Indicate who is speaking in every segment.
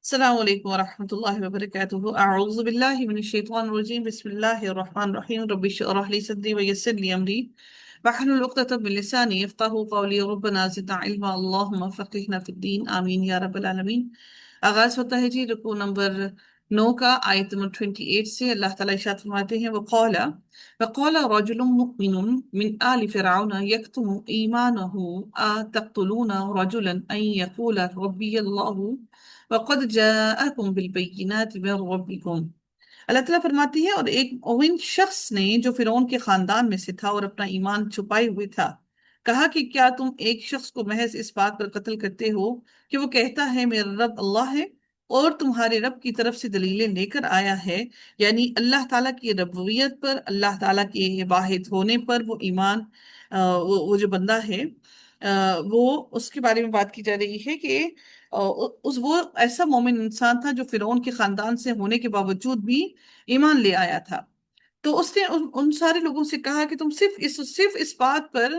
Speaker 1: السلام علیکم ورحمۃ اللہ وبرکاتہ اعوذ باللہ من الشیطان الرجیم بسم اللہ الرحمن الرحیم رب اشرح لی صدری ویسر لی امری واحلل عقدۃ من لسانی یفقہوا قولی ربنا زدنا علما اللہم فقہنا فی الدین آمین یا رب العالمین۔ آغاز ہوتا ہے جی رکوع نمبر 9 کا، آیت نمبر 28 سے۔ اللہ تعالیٰ ارشاد فرماتے ہیں وقال رجل مؤمن من آل فرعون يكتم إيمانه أتقتلون رجلا أن يقول ربي الله وقد جاءكم بالبينات من ربكم۔ اللہ تعالیٰ فرماتی ہے اور ان شخص نے جو فرعون کے خاندان میں سے تھا اور اپنا ایمان چھپائے ہوئے تھا، کہا کہ کیا تم ایک شخص کو محض اس بات پر قتل کرتے ہو کہ وہ کہتا ہے میرا رب اللہ ہے اور تمہارے رب کی طرف سے دلیلیں لے کر آیا ہے، یعنی اللہ تعالیٰ کی ربوبیت پر، اللہ تعالیٰ کے واحد ہونے پر وہ ایمان وہ جو بندہ ہے وہ اس کے بارے میں بات کی جا رہی ہے کہ وہ ایسا مومن انسان تھا جو فرعون کے خاندان سے ہونے کے باوجود بھی ایمان لے آیا تھا۔ تو اس نے ان سارے لوگوں سے کہا کہ تم صرف اس بات پر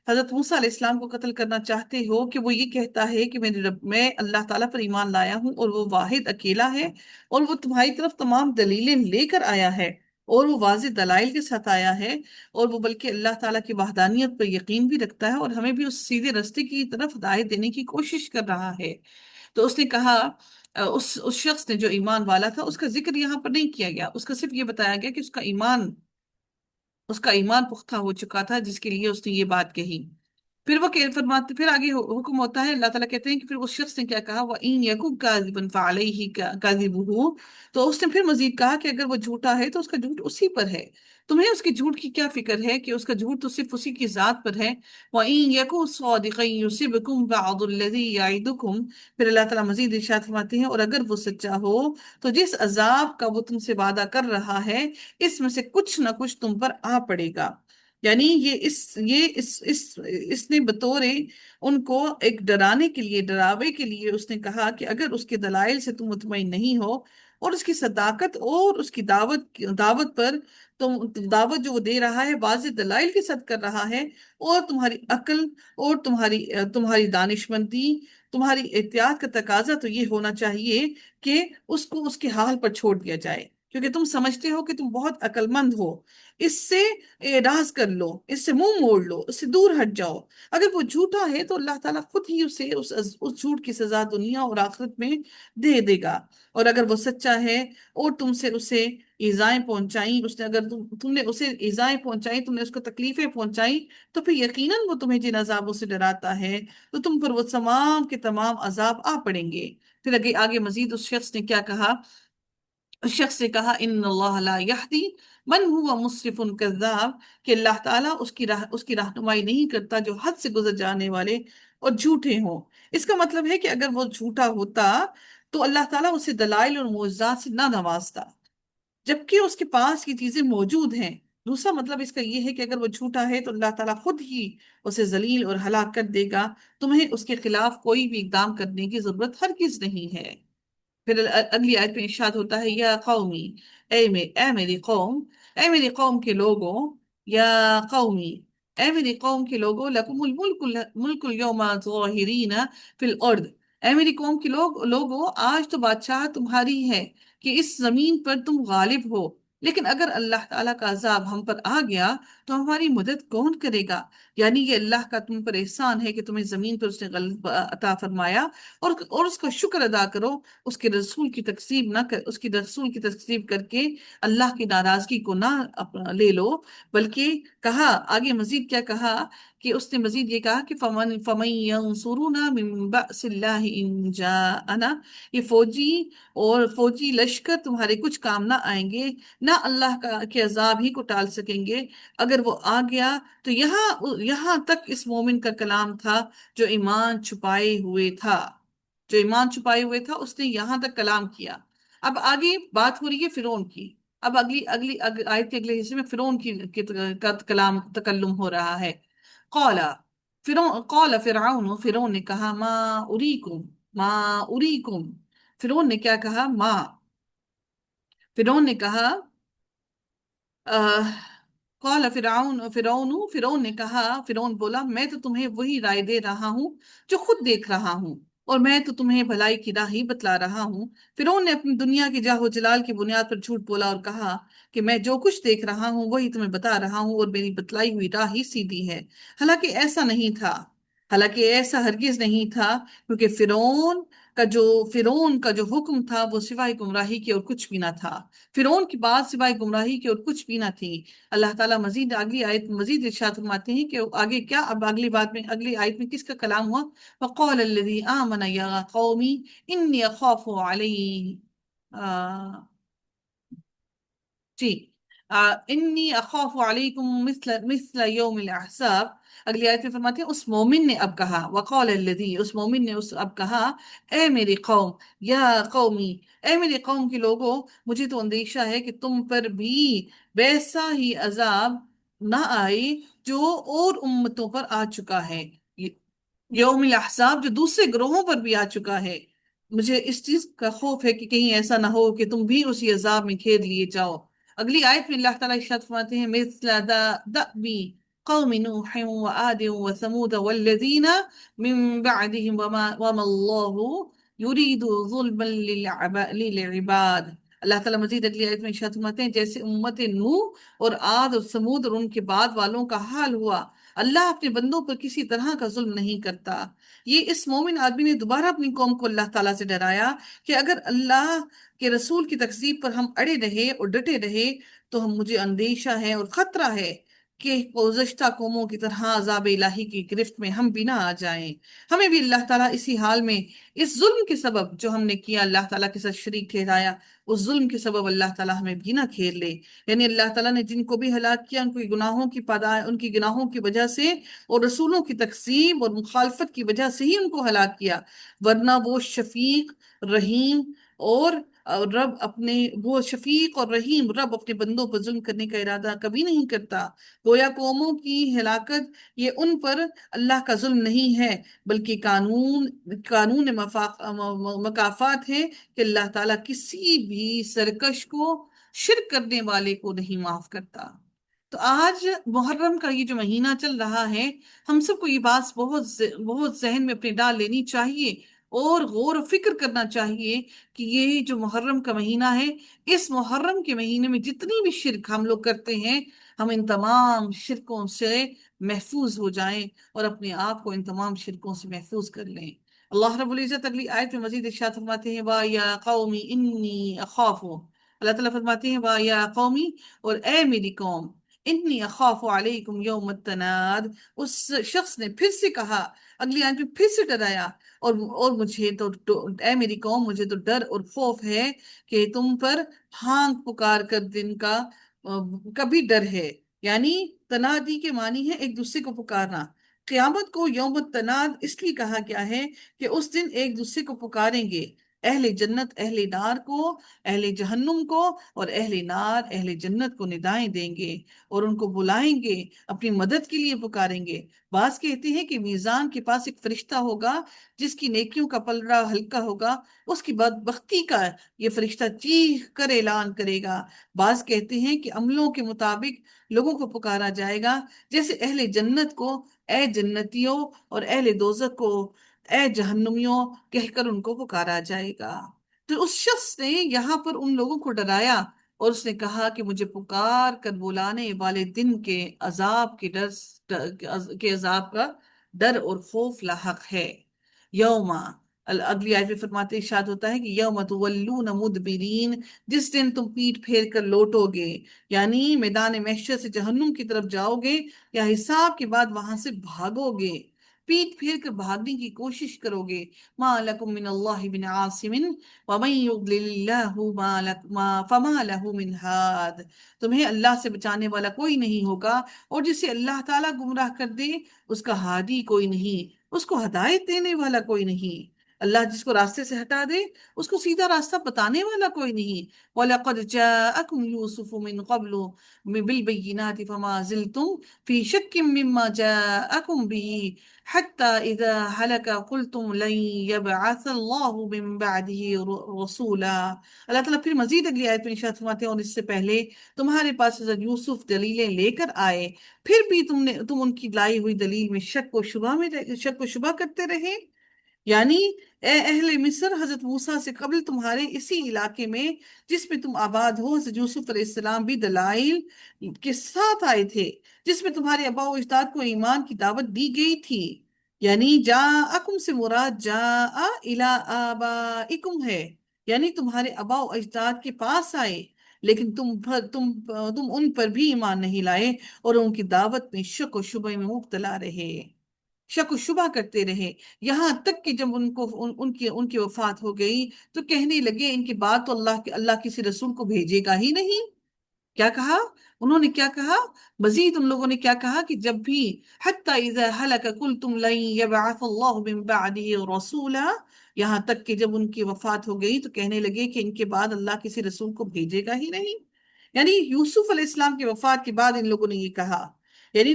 Speaker 1: حضرت موسیٰ علیہ السلام کو قتل کرنا چاہتے ہو کہ وہ یہ کہتا ہے کہ میرے رب، میں اللہ تعالیٰ پر ایمان لایا ہوں اور وہ واحد اکیلا ہے اور وہ تمہاری طرف تمام دلیلیں لے کر آیا ہے اور وہ واضح دلائل کے ساتھ آیا ہے، اور وہ بلکہ اللہ تعالیٰ کی وحدانیت پر یقین بھی رکھتا ہے اور ہمیں بھی اس سیدھے راستے کی طرف ہدایت دینے کی کوشش کر رہا ہے۔ تو اس نے کہا، اس شخص نے جو ایمان والا تھا اس کا ذکر یہاں پر نہیں کیا گیا، اس کا صرف یہ بتایا گیا کہ اس کا ایمان پختہ ہو چکا تھا جس کے لیے اس نے یہ بات کہی۔ پھر وہ فرماتے، پھر آگے حکم ہوتا ہے، اللہ تعالیٰ کہتے ہیں کہ پھر اس شخص نے کیا کہا، وَإِن يَكُنْ كَاذِبًا فَعَلَيْهِ كَاذِبُهُ، تو اس نے پھر مزید کہا کہ اگر وہ جھوٹا ہے تو اس کا جھوٹ اسی پر ہے، تمہیں اس کے جھوٹ کی کیا فکر ہے کہ اس کا جھوٹ تو صرف اسی کی ذات پر ہے۔ وَإِن يَكُنْ صَادِقًا يُصِبْكُمْ بَعْضُ الَّذِي يَعِدُكُمْ، پھر اللہ تعالیٰ مزید ارشاد فرماتے ہیں اور اگر وہ سچا ہو تو جس عذاب کا وہ تم سے وعدہ کر رہا ہے اس میں سے کچھ نہ کچھ تم پر آ پڑے گا۔ یعنی اس نے بطور ان کو ایک ڈرانے کے لیے، ڈراوے کے لیے اس نے کہا کہ اگر اس کے دلائل سے تم مطمئن نہیں ہو اور اس کی صداقت اور اس کی دعوت پر، تم دعوت جو وہ دے رہا ہے واضح دلائل کے ساتھ کر رہا ہے، اور تمہاری عقل اور تمہاری دانشمندی، تمہاری احتیاط کا تقاضا تو یہ ہونا چاہیے کہ اس کو اس کے حال پر چھوڑ دیا جائے، کیونکہ تم سمجھتے ہو کہ تم بہت عقل مند ہو، اس سے اعراض کر لو، اس سے منہ موڑ لو، اس سے دور ہٹ جاؤ۔ اگر وہ جھوٹا ہے تو اللہ تعالیٰ خود ہی اسے اس جھوٹ کی سزا دنیا اور آخرت میں دے دے گا، اور اگر وہ سچا ہے اور تم سے اسے ایذائیں پہنچائیں، اگر تم نے اسے ایذائیں پہنچائیں، تم نے اس کو تکلیفیں پہنچائیں، تو پھر یقیناً وہ تمہیں جن عذابوں سے ڈراتا ہے تو تم پر وہ تمام کے تمام عذاب آ پڑیں گے۔ پھر آگے مزید اس شخص نے کیا کہا، اس شخص نے کہا ان اللہ لا یہدی من ہوا مسرف کذاب، کہ اللہ تعالیٰ اس کی رہنمائی نہیں کرتا جو حد سے گزر جانے والے اور جھوٹے ہوں۔ اس کا مطلب ہے کہ اگر وہ جھوٹا ہوتا تو اللہ تعالیٰ اسے دلائل اور معجزات سے نہ نوازتا، جبکہ اس کے پاس یہ چیزیں موجود ہیں۔ دوسرا مطلب اس کا یہ ہے کہ اگر وہ جھوٹا ہے تو اللہ تعالیٰ خود ہی اسے ذلیل اور ہلاک کر دے گا، تمہیں اس کے خلاف کوئی بھی اقدام کرنے کی ضرورت ہرگز نہیں ہے۔ پھر اگلی آیت میں ارشاد ہوتا ہے یا قومی، اے میری قوم، اے میری قوم کے لوگوں، یا قومی، اے میری قوم کے لوگوں، لکم الملک اليوم ظاہرین فی الارض، اے میری قوم کے لوگوں، آج تو بادشاہ تمہاری ہے کہ اس زمین پر تم غالب ہو، لیکن اگر اللہ تعالیٰ کا عذاب ہم پر آ گیا تو ہماری مدد کون کرے گا؟ یعنی یہ اللہ کا تم پر احسان ہے کہ تمہیں زمین پر اس نے غلبہ عطا فرمایا، اور اس کا شکر ادا کرو، اس کے رسول کی تکذیب نہ کر، اس کی رسول کی تکذیب کر کے اللہ کی ناراضگی کو نہ لے لو، بلکہ کہا آگے مزید کیا کہا کہ اس نے مزید یہ کہا کہ فَمَن يَنصُرُنَا مِن بَأْسِ اللَّهِ إِن جَاءَنَا، یہ فوجی لشکر تمہارے کچھ کام نہ آئیں گے، نہ اللہ کے عذاب ہی کو ٹال سکیں گے اگر وہ آ گیا۔ تو یہاں تک اس مومن کا کلام تھا جو ایمان چھپائے ہوئے تھا، اس نے یہاں تک کلام کیا۔ اب آگے بات ہو رہی ہے فرعون کی، اب اگلی آیت کے اگلے حصے میں فرعون کا کلام تکلم ہو رہا ہے۔ فرعون نے کہا ما اریکم، فرعون نے کیا کہا، فرعون نے کہا قال فرعون نے کہا، فرعون بولا میں تو تمہیں وہی رائے دے رہا ہوں جو خود دیکھ رہا ہوں، اور میں تو تمہیں بھلائی کی راہ ہی بتلا رہا ہوں۔ فرعون نے اپنی دنیا کی جاہ و جلال کی بنیاد پر جھوٹ بولا اور کہا کہ میں جو کچھ دیکھ رہا ہوں وہی تمہیں بتا رہا ہوں، اور میری بتلائی ہوئی راہ ہی سیدھی ہے۔ حالانکہ ایسا نہیں تھا، حالانکہ ایسا ہرگز نہیں تھا، کیونکہ فرعون کا جو حکم تھا وہ سوائے گمراہی کے اور کچھ بھی نہ تھا۔ فرعون کی بات سوائے گمراہی کے اور کچھ بھی نہ تھی۔ اللہ تعالیٰ مزید اگلی آیت میں مزید ارشاد فرماتے ہیں کہ آگے کیا، اب اگلی بات میں، اگلی آیت میں کس کا کلام ہوا؟ وقال الذي آمن يا قوم إني أخاف علي جی انی اخاف علیکم مثل یوم الاحزاب۔ اگلی آیت میں فرماتے ہیں اس مومن نے اب کہا، وقال الذی، اس مومن نے اب کہا، اے میری قوم، یا قومی، اے میری قوم کے لوگوں، مجھے تو اندیشہ ہے کہ تم پر بھی ویسا ہی عذاب نہ آئے جو اور امتوں پر آ چکا ہے، یوم الاحزاب جو دوسرے گروہوں پر بھی آ چکا ہے۔ مجھے اس چیز کا خوف ہے کہ کہیں ایسا نہ ہو کہ تم بھی اسی عذاب میں گھیر لیے جاؤ۔ اگلی آیت میں اللہ تعالیٰ ارشاد فرماتے ہیں مثل دأب قوم نوح وعاد وثمود والذین من بعدهم وما اللہ یرید ظلما للعباد۔ اللہ تعالیٰ مزید اگلی آیت میں ارشاد فرماتے ہیں جیسے امت نوح اور عاد اور سمود اور ان کے بعد والوں کا حال ہوا، اللہ اپنے بندوں پر کسی طرح کا ظلم نہیں کرتا۔ یہ اس مومن آدمی نے دوبارہ اپنی قوم کو اللہ تعالیٰ سے ڈرایا کہ اگر اللہ کے رسول کی تکذیب پر ہم اڑے رہے اور ڈٹے رہے تو مجھے اندیشہ ہے اور خطرہ ہے کہ گزشتہ قوموں کی طرح عذاب الہی کی گرفت میں ہم بھی نہ آ جائیں۔ ہمیں بھی اللہ تعالیٰ اسی حال میں، اس ظلم کے سبب جو ہم نے کیا، اللہ تعالیٰ کے ساتھ شریک ٹھہرایا، اس ظلم کے سبب اللہ تعالیٰ ہمیں بھی نہ گھیر لے۔ یعنی اللہ تعالیٰ نے جن کو بھی ہلاک کیا ان کی گناہوں کی ان کی گناہوں کی وجہ سے اور رسولوں کی تقسیم اور مخالفت کی وجہ سے ہی ان کو ہلاک کیا، ورنہ وہ شفیق اور رحیم رب اپنے بندوں پر ظلم کرنے کا ارادہ کبھی نہیں کرتا۔ گویا قوموں کی ہلاکت یہ ان پر اللہ کا ظلم نہیں ہے، بلکہ قانون مکافات ہے کہ اللہ تعالیٰ کسی بھی سرکش کو، شرک کرنے والے کو نہیں معاف کرتا۔ تو آج محرم کا یہ جو مہینہ چل رہا ہے، ہم سب کو یہ بات بہت ذہن میں اپنے ڈال لینی چاہیے اور غور و فکر کرنا چاہیے کہ یہ جو محرم کا مہینہ ہے، اس محرم کے مہینے میں جتنی بھی شرک ہم لوگ کرتے ہیں، ہم ان تمام شرکوں سے محفوظ ہو جائیں اور اپنے آپ کو ان تمام شرکوں سے محفوظ کر لیں۔ اللہ رب العزت اگلی آیت میں مزید ارشاد فرماتے ہیں وَيَا قَوْمِ إِنِّي أَخَافُ، اللہ تعالیٰ فرماتے ہیں وَيَا قَوْمِ، اور اے میری قوم، انی اخاف علیکم یوم التناد، اس شخص نے پھر سے کہا، اگلی آیت میں پھر سے ڈرایا، اور مجھے اے میری قوم، مجھے تو ڈر اور خوف ہے کہ تم پر ہانک پکار کر دن کا کبھی ڈر ہے۔ یعنی تنادی کے معنی ہے ایک دوسرے کو پکارنا۔ قیامت کو یوم التناد اس لیے کہا گیا ہے کہ اس دن ایک دوسرے کو پکاریں گے، اہل جنت اہل نار کو، اہل جہنم کو، اور اہل نار اہل جنت کو ندائیں دیں گے اور ان کو بلائیں گے، اپنی مدد کے لیے پکاریں گے۔ بعض کہتے ہیں کہ میزان کے پاس ایک فرشتہ ہوگا جس کی نیکیوں کا پلڑا ہلکا ہوگا، اس کی بدبختی کا یہ فرشتہ چیخ کر اعلان کرے گا۔ بعض کہتے ہیں کہ عملوں کے مطابق لوگوں کو پکارا جائے گا، جیسے اہل جنت کو اے جنتیوں اور اہل دوزخ کو اے جہنمیوں کہہ کر ان کو پکارا جائے گا۔ تو اس شخص نے یہاں پر ان لوگوں کو ڈرایا اور اس نے کہا کہ مجھے پکار کر بلانے والے دن کے عذاب کا ڈر اور خوف لاحق ہے۔ یوم، اگلی آیت میں فرماتے ارشاد ہوتا ہے کہ یوم تولون مدبرین، جس دن تم پیٹ پھیر کر لوٹو گے، یعنی میدان محشر سے جہنم کی طرف جاؤ گے یا حساب کے بعد وہاں سے بھاگو گے، پیٹ پھیر کر بھاگنے کی کوشش کرو گے۔ ما لکم من اللہ بن عاصم ومن یضلل اللہ فما لہ من ہاد، تمہیں اللہ سے بچانے والا کوئی نہیں ہوگا، اور جسے اللہ تعالیٰ گمراہ کر دے اس کا ہادی کوئی نہیں، اس کو ہدایت دینے والا کوئی نہیں۔ اللہ جس کو راستے سے ہٹا دے اس کو سیدھا راستہ بتانے والا کوئی نہیں۔ وَلَقَدْ جَاءَكُمْ يُوسُفُ مِنْ قَبْلُ بِالْبَيِّنَاتِ فَمَا زِلْتُمْ فِي شَكٍّ مِّمَّا جَاءَكُمْ بِهِ حَتَّى إِذَا هَلَكَ قُلْتُمْ لَن يَبْعَثَ اللَّهُ مِن بَعْدِهِ رَسُولًا۔ اللہ تعالیٰ پھر مزید اگلی آیت میں ارشاد فرماتے ہیں اور اس سے پہلے تمہارے پاس حضرت یوسف دلیلیں لے کر آئے، پھر بھی تم ان کی لائی ہوئی دلیل میں شک و شبہ کرتے رہے۔ یعنی اے اہل مصر، حضرت موسیٰ سے قبل تمہارے اسی علاقے میں جس میں تم آباد ہو، حضرت یوسف علیہ السلام بھی دلائل کے ساتھ آئے تھے، جس میں تمہارے آباء و اجداد کو ایمان کی دعوت دی گئی تھی۔ یعنی جاءکم سے مراد جاء الی آبائکم ہے، یعنی تمہارے آباء و اجداد کے پاس آئے، لیکن تم ان پر بھی ایمان نہیں لائے اور ان کی دعوت میں شک و شبہ میں مبتلا رہے، شک و شبہ کرتے رہے، یہاں تک کہ جب ان کی وفات ہو گئی تو کہنے لگے ان کے بعد تو اللہ کسی رسول کو بھیجے گا ہی نہیں۔ کیا کہا انہوں نے؟ کیا کہا مزید ان لوگوں نے؟ کیا کہا کہ جب بھی حتی اذا ہلک قلتم لن یبعث اللہ من بعدہ رسولا، یہاں تک کہ جب ان کی وفات ہو گئی تو کہنے لگے کہ ان کے بعد اللہ کسی رسول کو بھیجے گا ہی نہیں۔ یعنی یوسف علیہ السلام کی وفات کے بعد ان لوگوں نے یہ کہا، یعنی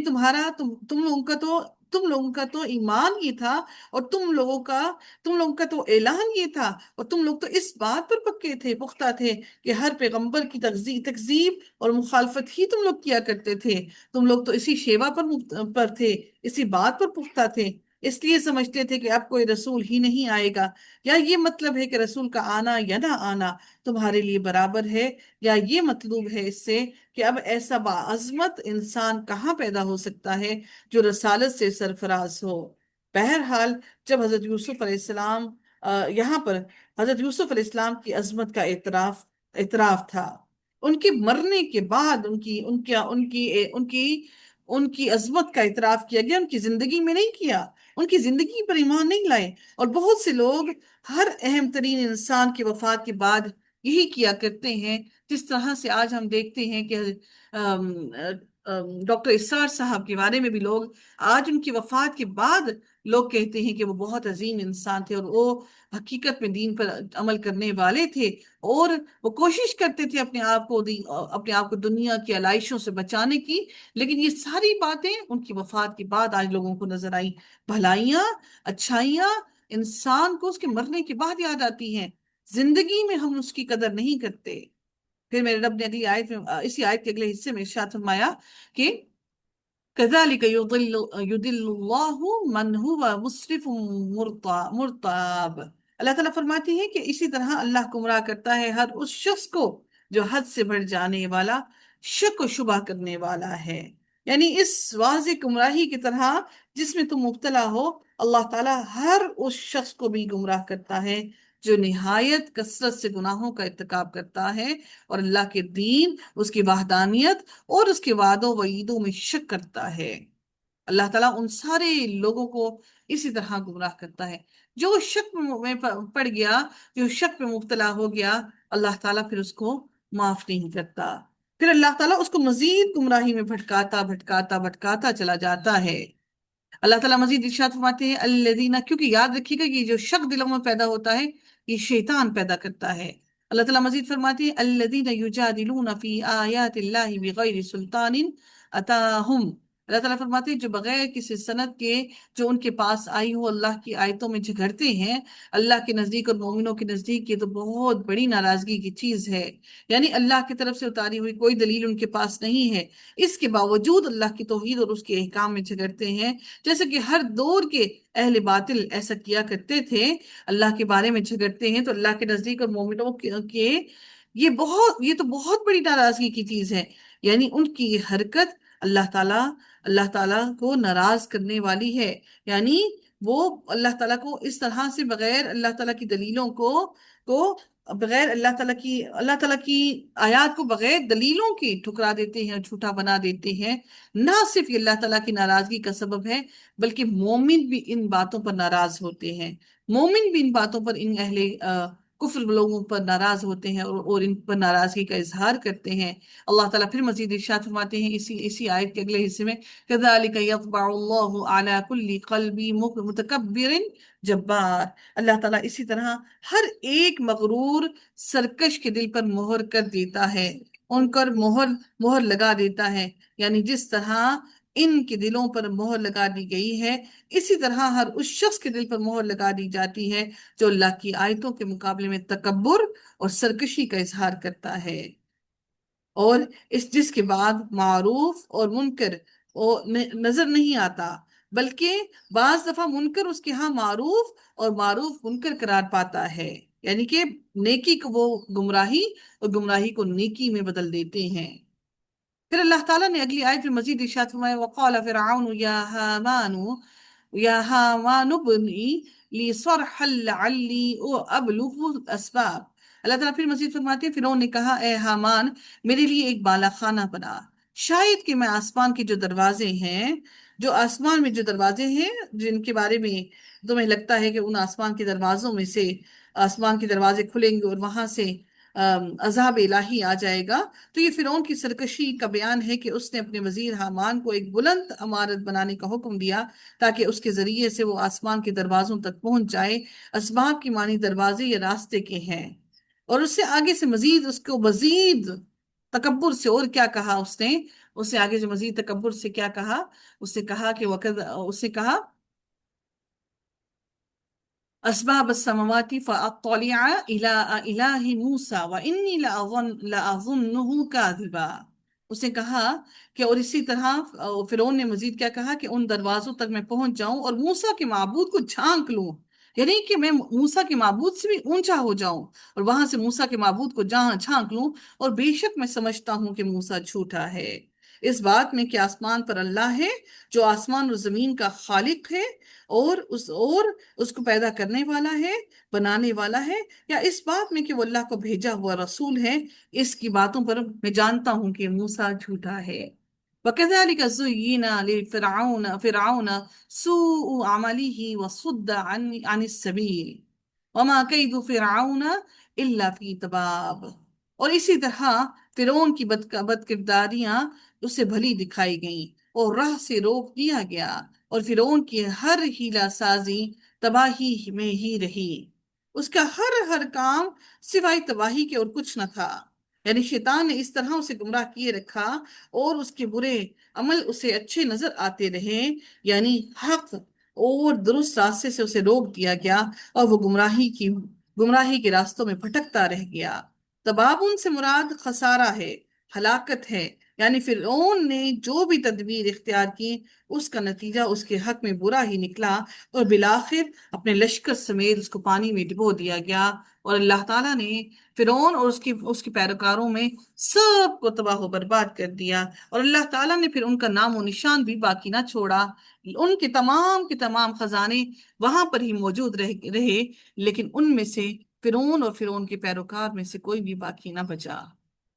Speaker 1: تم لوگوں کا تو ایمان یہ تھا، اور تم لوگوں کا تو اعلان یہ تھا، اور تم لوگ تو اس بات پر پکے تھے، پختہ تھے کہ ہر پیغمبر کی تکذیب اور مخالفت ہی تم لوگ کیا کرتے تھے، تم لوگ تو اسی شیوا پر تھے، اسی بات پر پختہ تھے، اس لیے سمجھتے تھے کہ اب کوئی رسول ہی نہیں آئے گا، یا یہ مطلب ہے کہ رسول کا آنا یا نہ آنا تمہارے لیے برابر ہے، یا یہ مطلوب ہے اس سے کہ اب ایسا باعظمت انسان کہاں پیدا ہو سکتا ہے جو رسالت سے سرفراز ہو۔ بہرحال جب حضرت یوسف علیہ السلام یہاں پر حضرت یوسف علیہ السلام کی عظمت کا اعتراف تھا، ان کے مرنے کے بعد ان کی عظمت کا اعتراف کیا گیا، ان کی زندگی میں نہیں کیا، ان کی زندگی پر ایمان نہیں لائے۔ اور بہت سے لوگ ہر اہم ترین انسان کی وفات کے بعد یہی کیا کرتے ہیں، جس طرح سے آج ہم دیکھتے ہیں کہ ڈاکٹر اسرار صاحب کے بارے میں بھی لوگ آج ان کی وفات کے بعد لوگ کہتے ہیں کہ وہ بہت عظیم انسان تھے، اور وہ حقیقت میں دین پر عمل کرنے والے تھے، اور وہ کوشش کرتے تھے اپنے آپ کو دنیا کی علائشوں سے بچانے کی، لیکن یہ ساری باتیں ان کی وفات کے بعد آج لوگوں کو نظر آئیں۔ بھلائیاں، اچھائیاں انسان کو اس کے مرنے کے بعد یاد آتی ہیں، زندگی میں ہم اس کی قدر نہیں کرتے۔ پھر میرے رب نے اگلی آیت میں، اسی آیت کے اگلے حصے میں ارشاد فرمایا کہ كذلك يضل الله من هو مسرف مرتاب۔ اللہ تعالیٰ فرماتے ہیں کہ اسی طرح اللہ گمراہ کرتا ہے ہر اس شخص کو جو حد سے بڑھ جانے والا، شک و شبہ کرنے والا ہے۔ یعنی اس واضح گمراہی کی طرح جس میں تم مبتلا ہو، اللہ تعالیٰ ہر اس شخص کو بھی گمراہ کرتا ہے جو نہایت کثرت سے گناہوں کا ارتکاب کرتا ہے اور اللہ کے دین، اس کی وحدانیت اور اس کے وعدوں وعیدوں میں شک کرتا ہے۔ اللہ تعالیٰ ان سارے لوگوں کو اسی طرح گمراہ کرتا ہے۔ جو شک میں پڑ گیا، جو شک میں مبتلا ہو گیا، اللہ تعالیٰ پھر اس کو معاف نہیں کرتا، پھر اللہ تعالیٰ اس کو مزید گمراہی میں بھٹکاتا بھٹکاتا بھٹکاتا چلا جاتا ہے۔ اللہ تعالیٰ مزید ارشاد فرماتے ہیں الذین، کیونکہ یاد رکھیے گا یہ جو شک دلوں میں پیدا ہوتا ہے یہ شیطان پیدا کرتا ہے۔ اللہ تعالیٰ مزید فرماتے ہیں الذین یجادلون فی آیات اللہ بغیر سلطان اتاہم۔ اللہ تعالیٰ فرماتے ہیں جو بغیر کسی سند کے، جو ان کے پاس آئی ہو اللہ کی آیتوں میں جھگڑتے ہیں، اللہ کے نزدیک اور مومنوں کے نزدیک یہ تو بہت بڑی ناراضگی کی چیز ہے۔ یعنی اللہ کی طرف سے اتاری ہوئی کوئی دلیل ان کے پاس نہیں ہے، اس کے باوجود اللہ کی توحید اور اس کے احکام میں جھگڑتے ہیں، جیسے کہ ہر دور کے اہل باطل ایسا کیا کرتے تھے، اللہ کے بارے میں جھگڑتے ہیں، تو اللہ کے نزدیک اور مومنوں کے یہ تو بہت بڑی ناراضگی کی چیز ہے۔ یعنی ان کی یہ حرکت اللہ تعالیٰ کو ناراض کرنے والی ہے، یعنی وہ اللہ تعالیٰ کو اس طرح سے بغیر اللہ تعالیٰ کی دلیلوں کو بغیر اللہ تعالیٰ کی آیات کو بغیر دلیلوں کی ٹھکرا دیتے ہیں، جھوٹا بنا دیتے ہیں۔ نہ صرف یہ اللہ تعالیٰ کی ناراضگی کا سبب ہے، بلکہ مومن بھی ان باتوں پر ناراض ہوتے ہیں، مومن بھی ان باتوں پر، ان اہل کفر لوگوں پر ناراض ہوتے ہیں اور ان پر ناراضگی کا اظہار کرتے ہیں۔ اللہ تعالیٰ پھر مزید ارشاد فرماتے ہیں اسی آیت کے اگلے حصے میں كذلك يطبع الله على كل قلب متكبر جبار۔ اللہ تعالیٰ اسی طرح ہر ایک مغرور سرکش کے دل پر مہر کر دیتا ہے، ان پر مہر لگا دیتا ہے، یعنی جس طرح ان کے دلوں پر مہر لگا دی گئی ہے، اسی طرح ہر اس شخص کے دل پر مہر لگا دی جاتی ہے جو اللہ کی آیتوں کے مقابلے میں تکبر اور سرکشی کا اظہار کرتا ہے، اور جس کے بعد معروف اور منکر نظر نہیں آتا، بلکہ بعض دفعہ منکر اس کے ہاں معروف اور معروف منکر قرار پاتا ہے، یعنی کہ نیکی کو وہ گمراہی اور گمراہی کو نیکی میں بدل دیتے ہیں۔ پھر اللہ تعالیٰ نے اگلی آیت میں مزید ارشاد فرمایا، وقال فرعون یا حامان ابنی لی صرحا لعلی ابلغ الاسباب۔ اللہ تعالیٰ پھر مزید فرماتے ہیں، فرعون نے کہا اے حامان میرے لیے ایک بالا خانہ بنا، شاید کہ میں آسمان کے جو دروازے ہیں، جو آسمان میں جو دروازے ہیں جن کے بارے میں تمہیں لگتا ہے کہ ان آسمان کے دروازوں میں سے آسمان کے دروازے کھلیں گے اور وہاں سے عذاب الہی آ جائے گا، تو یہ فرعون کی سرکشی کا بیان ہے کہ اس نے اپنے وزیر حامان کو ایک بلند عمارت بنانے کا حکم دیا تاکہ اس کے ذریعے سے وہ آسمان کے دروازوں تک پہنچ جائے۔ اسباب کی معنی دروازے یا راستے کے ہیں۔ اور اس سے آگے سے مزید اس کو مزید تکبر سے اور کیا کہا اس نے آگے سے مزید تکبر سے کیا کہا، اس نے کہا کہ اس نے کہا اسباب السماوات فاطلع الى الہ موسیٰ وانی لأظنہ کاذبا۔ اس نے کہا کہ اور اسی طرح فرعون نے مزید کیا کہا کہ ان دروازوں تک میں پہنچ جاؤں اور موسیٰ کے معبود کو جھانک لوں، یعنی کہ میں موسیٰ کے معبود سے بھی اونچا ہو جاؤں اور وہاں سے موسیٰ کے معبود کو جہاں جھانک لوں، اور بے شک میں سمجھتا ہوں کہ موسیٰ جھوٹا ہے اس بات میں کہ آسمان پر اللہ ہے جو آسمان اور زمین کا خالق ہے اور اس کو پیدا کرنے والا ہے، بنانے والا ہے، یا اس بات میں کہ وہ اللہ کو بھیجا ہوا رسول ہے، اس کی باتوں پر میں جانتا ہوں کہ موسیٰ جھوٹا ہے۔ وَكَذَلِكَ زُيِّنَ لِفِرْعَوْنَ سُوءُ عَمَلِهِ وَصُدَّ عَنِ السَّبِيلِ وَمَا كَيْدُ فِرْعَوْنَ إِلَّا فِي تَبَابٍ۔ اور اسی طرح فرعون کی بد کرداریاں اسے بھلی دکھائی گئیں اور راہ سے روک دیا گیا، اور فرعون کی ہر ہیلہ سازی تباہی میں ہی رہی، اس کا ہر کام سوائے تباہی کے اور کچھ نہ تھا۔ یعنی شیطان نے اس طرح اسے گمراہ کیے رکھا اور اس کے برے عمل اسے اچھے نظر آتے رہے، یعنی حق اور درست راستے سے اسے روک دیا گیا اور وہ گمراہی کے راستوں میں بھٹکتا رہ گیا۔ تبابن سے مراد خسارہ ہے، ہلاکت ہے، یعنی فرعون نے جو بھی تدبیر اختیار کی اس کا نتیجہ اس کے حق میں برا ہی نکلا، اور بالآخر اپنے لشکر سمیت اس کو پانی میں ڈبو دیا گیا، اور اللہ تعالیٰ نے فرعون اور اس کے پیروکاروں میں سب کو تباہ و برباد کر دیا، اور اللہ تعالیٰ نے پھر ان کا نام و نشان بھی باقی نہ چھوڑا، ان کے تمام خزانے وہاں پر ہی موجود رہے، لیکن ان میں سے فرعون اور فرعون کے پیروکار میں سے کوئی بھی باقی نہ بچا۔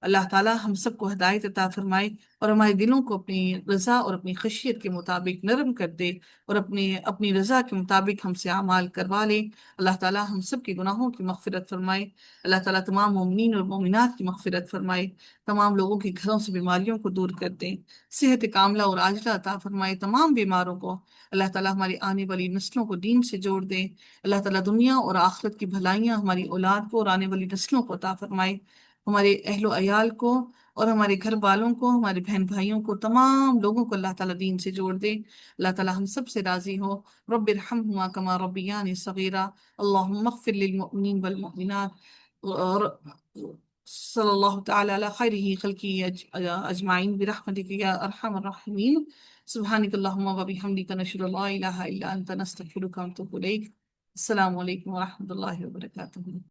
Speaker 1: اللہ تعالیٰ ہم سب کو ہدایت عطا فرمائے اور ہمارے دلوں کو اپنی رضا اور اپنی خشیت کے مطابق نرم کر دے، اور اپنی رضا کے مطابق ہم سے اعمال کروا لے۔ اللہ تعالیٰ ہم سب کے گناہوں کی مغفرت فرمائے۔ اللہ تعالیٰ تمام مومنین اور مومنات کی مغفرت فرمائے، تمام لوگوں کے گھروں سے بیماریوں کو دور کر دیں، صحت کاملہ اور عاجلہ عطا فرمائے تمام بیماروں کو۔ اللہ تعالیٰ ہماری آنے والی نسلوں کو دین سے جوڑ دیں۔ اللہ تعالیٰ دنیا اور آخرت کی بھلائیاں ہماری اولاد کو اور آنے والی نسلوں کو عطا فرمائے، ہمارے اہل و عیال کو اور ہمارے گھر والوں کو، ہمارے بہن بھائیوں کو، تمام لوگوں کو اللہ تعالیٰ دین سے جوڑ دے۔ اللہ تعالیٰ ہم سب سے راضی ہو۔ رب ارحمہما کما ربیانی صغیرا، اللہم اغفر للمؤمنین والمؤمنات، اور صلی اللہ تعالی علی خیر خلقی اجمعین برحمتک یا ارحم الراحمین۔ سبحانک اللہم و بحمدک، نشہد ان لا الہ الا انت، نستغفرک ونتوب الیک۔ السلام علیکم ورحمۃ اللہ وبرکاتہ۔